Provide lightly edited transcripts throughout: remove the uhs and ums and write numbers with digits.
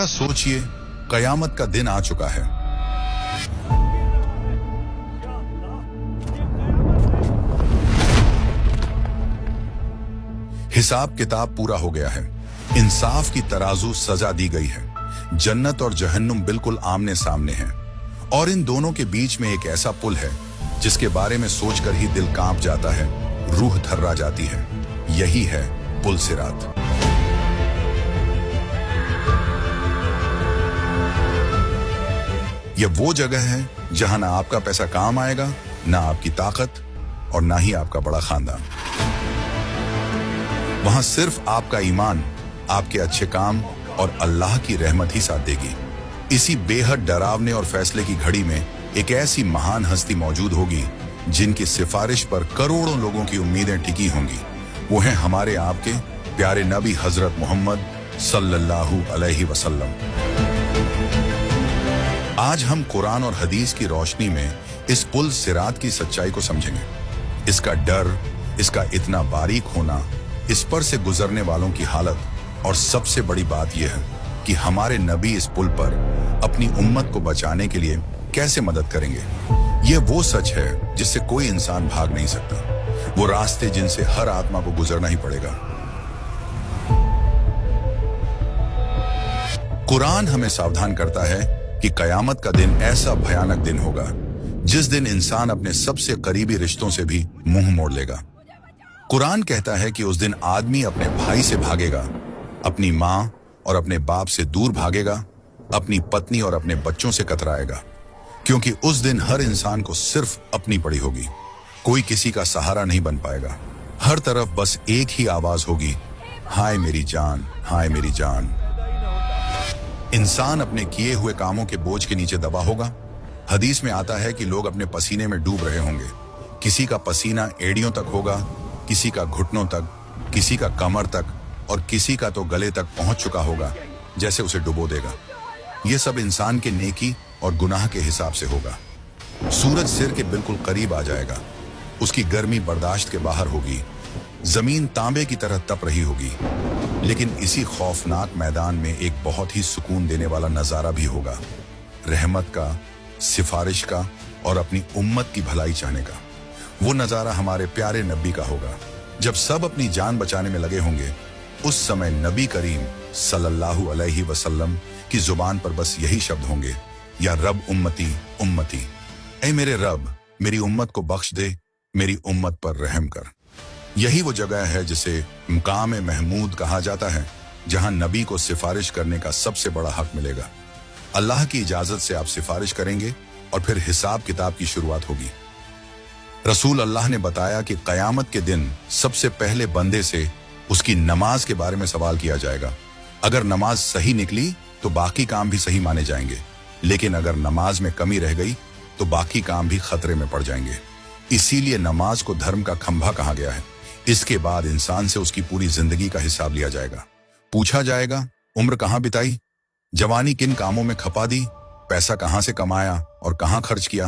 सोचिए, कयामत का दिन आ चुका है। हिसाब किताब पूरा हो गया है। इंसाफ की तराजू सजा दी गई है। जन्नत और जहन्नुम बिल्कुल आमने सामने हैं और इन दोनों के बीच में एक ऐसा पुल है जिसके बारे में सोचकर ही दिल कांप जाता है, रूह थर्रा जाती है। यही है पुल सिरात। यह वो जगह है जहां ना आपका पैसा काम आएगा, ना आपकी ताकत और ना ही आपका बड़ा खानदान। वहां सिर्फ आपका ईमान, आपके अच्छे काम और अल्लाह की रहमत ही साथ देगी। इसी बेहद डरावने और फैसले की घड़ी में एक ऐसी महान हस्ती मौजूद होगी जिनकी सिफारिश पर करोड़ों लोगों की उम्मीदें टिकी होंगी। वो हैं हमारे आपके प्यारे नबी हजरत मोहम्मद सल्लल्लाहु अलैहि वसल्लम। आज हम कुरान और हदीस की रोशनी में इस पुल सिरात की सच्चाई को समझेंगे। इसका डर, इसका इतना बारीक होना, इस पर से गुजरने वालों की हालत और सबसे बड़ी बात यह है कि हमारे नबी इस पुल पर अपनी उम्मत को बचाने के लिए कैसे मदद करेंगे। यह वो सच है जिससे कोई इंसान भाग नहीं सकता, वो रास्ते जिनसे हर आत्मा को गुजरना ही पड़ेगा। कुरान हमें सावधान करता है कि कयामत का दिन ऐसा भयानक दिन होगा जिस दिन इंसान अपने सबसे करीबी रिश्तों से भी मुंह मोड़ लेगा। कुरान कहता है कि उस दिन आदमी अपने भाई से भागेगा, अपनी मां और अपने बाप से दूर भागेगा, अपनी पत्नी और अपने बच्चों से कतराएगा, क्योंकि उस दिन हर इंसान को सिर्फ अपनी पड़ी होगी। कोई किसी का सहारा नहीं बन पाएगा। हर तरफ बस एक ही आवाज होगी, हाय मेरी जान, हाय मेरी जान। इंसान अपने किए हुए कामों के बोझ के नीचे दबा होगा। हदीस में आता है कि लोग अपने पसीने में डूब रहे होंगे। किसी का पसीना एड़ियों तक होगा, किसी का घुटनों तक, किसी का कमर तक और किसी का तो गले तक पहुंच चुका होगा, जैसे उसे डुबो देगा। यह सब इंसान के नेकी और गुनाह के हिसाब से होगा। सूरज सिर के बिल्कुल करीब आ जाएगा, उसकी गर्मी बर्दाश्त के बाहर होगी, जमीन तांबे की तरह तप रही होगी। लेकिन इसी खौफनाक मैदान में एक बहुत ही सुकून देने वाला नजारा भी होगा, रहमत का, सिफारिश का और अपनी उम्मत की भलाई चाहने का। वो नजारा हमारे प्यारे नबी का होगा। जब सब अपनी जान बचाने में लगे होंगे, उस समय नबी करीम सल्लल्लाहु अलैहि वसल्लम की जुबान पर बस यही शब्द होंगे, या रब उम्मती उम्मती। ऐ मेरे रब, मेरी उम्मत को बख्श दे, मेरी उम्मत पर रहम कर। यही वो जगह है जिसे मुकाम महमूद कहा जाता है, जहां नबी को सिफारिश करने का सबसे बड़ा हक मिलेगा। अल्लाह की इजाजत से आप सिफारिश करेंगे और फिर हिसाब किताब की शुरुआत होगी। रसूल अल्लाह ने बताया कि कयामत के दिन सबसे पहले बंदे से उसकी नमाज के बारे में सवाल किया जाएगा। अगर नमाज सही निकली तो बाकी काम भी सही माने जाएंगे, लेकिन अगर नमाज में कमी रह गई तो बाकी काम भी खतरे में पड़ जाएंगे। इसीलिए नमाज को धर्म का खंभा कहा गया है। इसके बाद इंसान से उसकी पूरी जिंदगी का हिसाब लिया जाएगा। पूछा जाएगा, उम्र कहाँ बिताई, जवानी किन कामों में खपा दी, पैसा कहाँ से कमाया और कहाँ खर्च किया,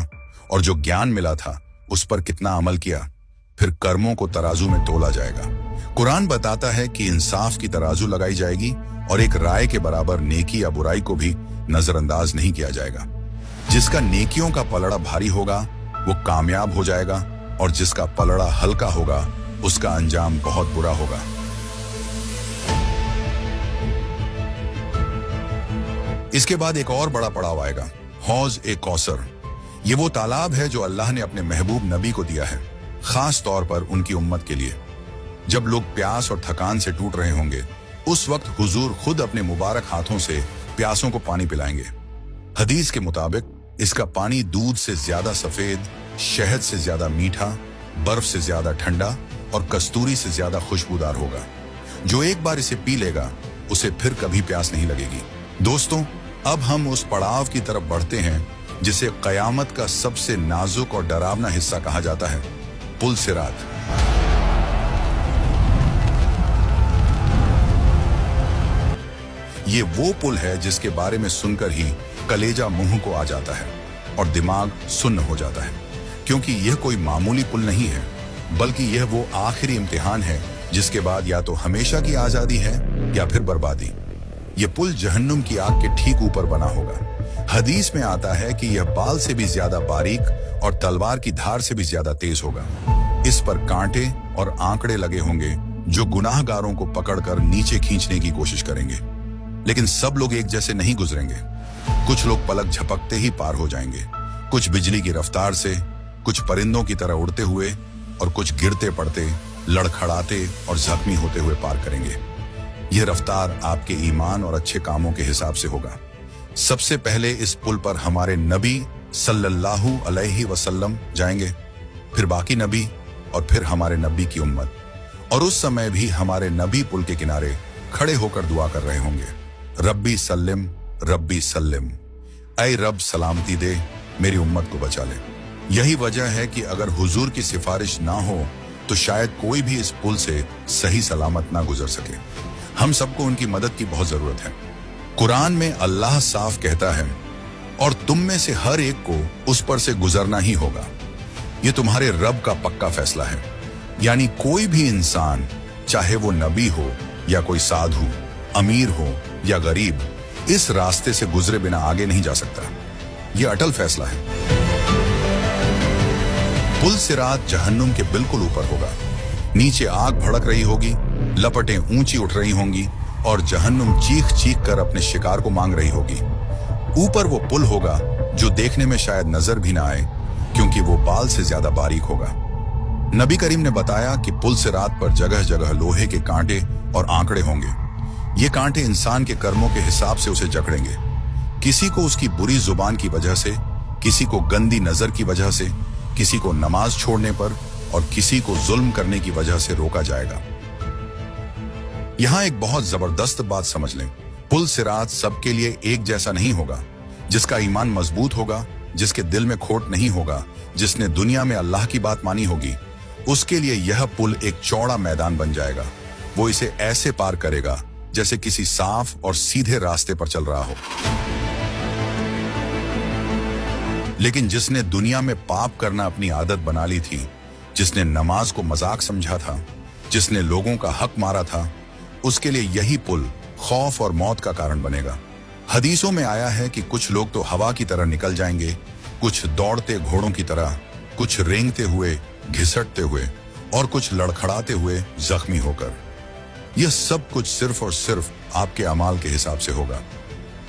और जो ज्ञान मिला था उस पर कितना अमल किया। फिर कर्मों को तराजू में तोला जाएगा। कुरान बताता है कि इंसाफ की तराजू लगाई जाएगी और एक राय के बराबर नेकी या बुराई को भी नजरअंदाज नहीं किया जाएगा। जिसका नेकियों का पलड़ा भारी होगा वो कामयाब हो जाएगा, और जिसका पलड़ा हल्का होगा उसका अंजाम बहुत बुरा होगा। इसके बाद एक और बड़ा पड़ाव आएगा, हौज ए कौसर। ये वो तालाब है जो अल्लाह ने अपने महबूब नबी को दिया है, खास तौर पर उनकी उम्मत के लिए। जब लोग प्यास और थकान से टूट रहे होंगे, उस वक्त हुजूर खुद अपने मुबारक हाथों से प्यासों को पानी पिलाएंगे। हदीस के मुताबिक इसका पानी दूध से ज्यादा सफेद, शहद से ज्यादा मीठा, बर्फ से ज्यादा ठंडा और कस्तूरी से ज्यादा खुशबूदार होगा। जो एक बार इसे पी लेगा उसे फिर कभी प्यास नहीं लगेगी। दोस्तों, अब हम उस पड़ाव की तरफ बढ़ते हैं जिसे कयामत का सबसे नाजुक और डरावना हिस्सा कहा जाता है, पुल सिरात। ये वो पुल है जिसके बारे में सुनकर ही कलेजा मुंह को आ जाता है और दिमाग सुन्न हो जाता है, क्योंकि यह कोई मामूली पुल नहीं है, बल्कि यह वो आखिरी इम्तिहान है जिसके बाद या तो हमेशा की आजादी है या फिर बर्बादी। ये पुल जहन्नुम की आग के ठीक ऊपर बना होगा। हदीस में आता है कि यह बाल से भी ज्यादा बारीक और तलवार की धार से भी ज्यादा तेज होगा। इस पर कांटे और आंकड़े लगे होंगे जो गुनाहगारों को पकड़कर नीचे खींचने की कोशिश करेंगे। लेकिन सब लोग एक जैसे नहीं गुजरेंगे। कुछ लोग पलक झपकते ही पार हो जाएंगे, कुछ बिजली की रफ्तार से, कुछ परिंदों की तरह उड़ते हुए और कुछ गिरते पड़ते, लड़खड़ाते और जख्मी होते हुए पार करेंगे। यह रफ्तार आपके ईमान और अच्छे कामों के हिसाब से होगा। सबसे पहले इस पुल पर हमारे नबी सल्लल्लाहु अलैहि वसल्लम जाएंगे, फिर बाकी नबी और फिर हमारे नबी की उम्मत। और उस समय भी हमारे नबी पुल के किनारे खड़े होकर दुआ कर रहे होंगे, रब्बी सल्लिम रब्बी सल्लिम, ऐ रब सलामती दे, मेरी उम्मत को बचा ले। यही वजह है कि अगर हुजूर की सिफारिश ना हो तो शायद कोई भी इस पुल से सही सलामत ना गुजर सके। हम सबको उनकी मदद की बहुत जरूरत है। कुरान में अल्लाह साफ कहता है, और तुम में से हर एक को उस पर से गुजरना ही होगा। ये तुम्हारे रब का पक्का फैसला है। यानी कोई भी इंसान, चाहे वो नबी हो या कोई साधु, अमीर हो या गरीब, इस रास्ते से गुजरे बिना आगे नहीं जा सकता। यह अटल फैसला है। पुल सिरात जहन्नुम के बिल्कुल ऊपर होगा। नीचे आग भड़क रही होगी, लपटें ऊंची उठ रही होंगी और जहन्नुम चीख चीख कर अपने शिकार को मांग रही होगी। ऊपर वो पुल होगा जो देखने में शायद नजर भी ना आए, क्योंकि वो बाल से ज्यादा बारीक होगा। नबी करीम ने बताया कि पुल सिरात पर जगह जगह लोहे के कांटे और आंकड़े होंगे। ये कांटे इंसान के कर्मों के हिसाब से उसे जकड़ेंगे। किसी को उसकी बुरी जुबान की वजह से, किसी को गंदी नजर की वजह से, किसी को नमाज छोड़ने पर और किसी को जुल्म करने की वजह से रोका जाएगा। यहां एक बहुत जबरदस्त बात समझ लें, पुल सिरात सबके लिए एक जैसा नहीं होगा। जिसका ईमान मजबूत होगा, जिसके दिल में खोट नहीं होगा, जिसने दुनिया में अल्लाह की बात मानी होगी, उसके लिए यह पुल एक चौड़ा मैदान बन जाएगा। वो इसे ऐसे पार करेगा जैसे किसी साफ और सीधे रास्ते पर चल रहा हो। लेकिन जिसने दुनिया में पाप करना अपनी आदत बना ली थी, जिसने नमाज को मजाक समझा था, जिसने लोगों का हक मारा था, उसके लिए यही पुल खौफ और मौत का कारण बनेगा। हदीसों में आया है कि कुछ लोग तो हवा की तरह निकल जाएंगे, कुछ दौड़ते घोड़ों की तरह, कुछ रेंगते हुए, घिसटते हुए और कुछ लड़खड़ाते हुए जख्मी होकर। यह सब कुछ सिर्फ और सिर्फ आपके अमाल के हिसाब से होगा।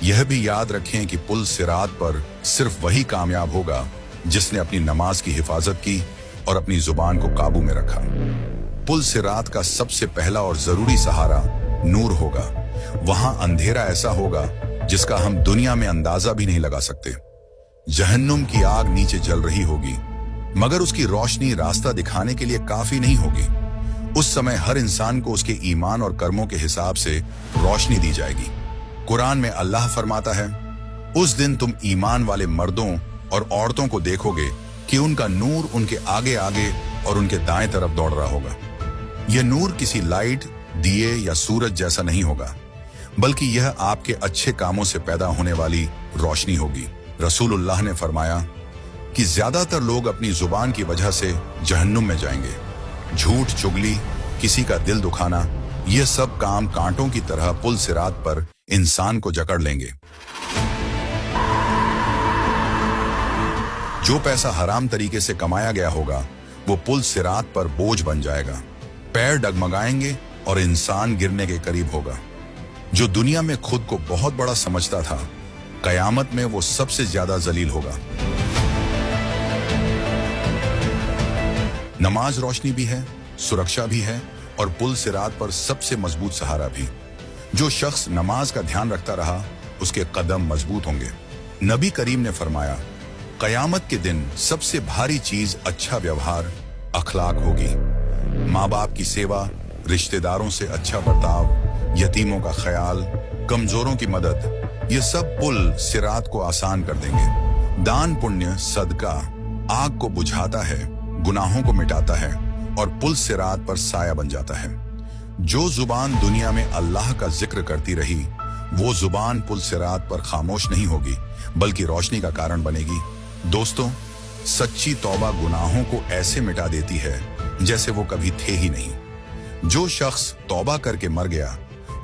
यह भी याद रखें कि पुल सिरात पर सिर्फ वही कामयाब होगा जिसने अपनी नमाज की हिफाजत की और अपनी जुबान को काबू में रखा। पुल सिरात का सबसे पहला और जरूरी सहारा नूर होगा। वहां अंधेरा ऐसा होगा जिसका हम दुनिया में अंदाजा भी नहीं लगा सकते। जहन्नुम की आग नीचे जल रही होगी, मगर उसकी रोशनी रास्ता दिखाने के लिए काफी नहीं होगी। उस समय हर इंसान को उसके ईमान और कर्मों के हिसाब से रोशनी दी जाएगी। कुरान में अल्लाह फरमाता है, उस दिन तुम ईमान वाले मर्दों और औरतों को देखोगे कि उनका नूर उनके आगे आगे और उनके दाएं तरफ दौड़ रहा होगा। यह नूर किसी लाइट, दिए या सूरज जैसा नहीं होगा, बल्कि यह आपके अच्छे कामों से पैदा होने वाली रोशनी होगी। रसूलुल्लाह ने फरमाया कि ज्यादातर लोग अपनी जुबान की वजह से जहन्नुम में जाएंगे। झूठ, चुगली, किसी का दिल दुखाना, ये सब काम कांटों की तरह पुल सिरात पर इंसान को जकड़ लेंगे। जो पैसा हराम तरीके से कमाया गया होगा वो पुल सिरात पर बोझ बन जाएगा। पैर डगमगाएंगे और इंसान गिरने के करीब होगा। जो दुनिया में खुद को बहुत बड़ा समझता था, कयामत में वो सबसे ज्यादा जलील होगा। नमाज रोशनी भी है, सुरक्षा भी है और पुल सिरात पर सबसे मजबूत सहारा भी। जो शख्स नमाज का ध्यान रखता रहा, उसके कदम मजबूत होंगे। नबी करीम ने फरमाया, कयामत के दिन सबसे भारी चीज अच्छा व्यवहार, अखलाक होगी। माँ बाप की सेवा, रिश्तेदारों से अच्छा बर्ताव, यतीमों का ख्याल, कमजोरों की मदद, ये सब पुल सिरात को आसान कर देंगे। दान, पुण्य, सदका आग को बुझाता है, गुनाहों को मिटाता है और पुल सिरात पर साया बन जाता है। जो जुबान दुनिया में अल्लाह का जिक्र करती रही, वो जुबान पुल सिरात पर खामोश नहीं होगी, बल्कि रोशनी का कारण बनेगी। दोस्तों, सच्ची तौबा गुनाहों को ऐसे मिटा देती है जैसे वो कभी थे ही नहीं। जो शख्स तौबा करके मर गया,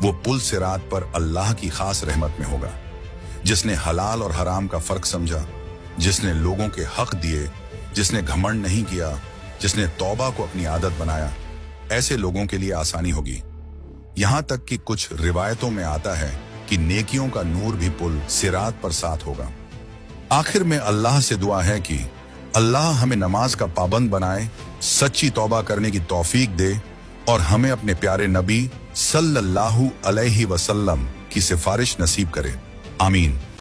वो पुल सिरात पर अल्लाह की खास रहमत में होगा। जिसने हलाल और हराम का फर्क समझा, जिसने लोगों के हक दिए, जिसने घमंड नहीं किया, जिसने तौबा को अपनी आदत बनाया, ऐसे लोगों के लिए आसानी होगी। यहां तक कि कुछ रिवायतों में आता है कि नेकियों का नूर भी पुल सिरात पर साथ होगा। आखिर में अल्लाह से दुआ है कि अल्लाह हमें नमाज का पाबंद बनाए, सच्ची तौबा करने की तौफीक दे और हमें अपने प्यारे नबी सल्लल्लाहु अलैहि वसल्लम की सिफारिश नसीब करे। आमीन।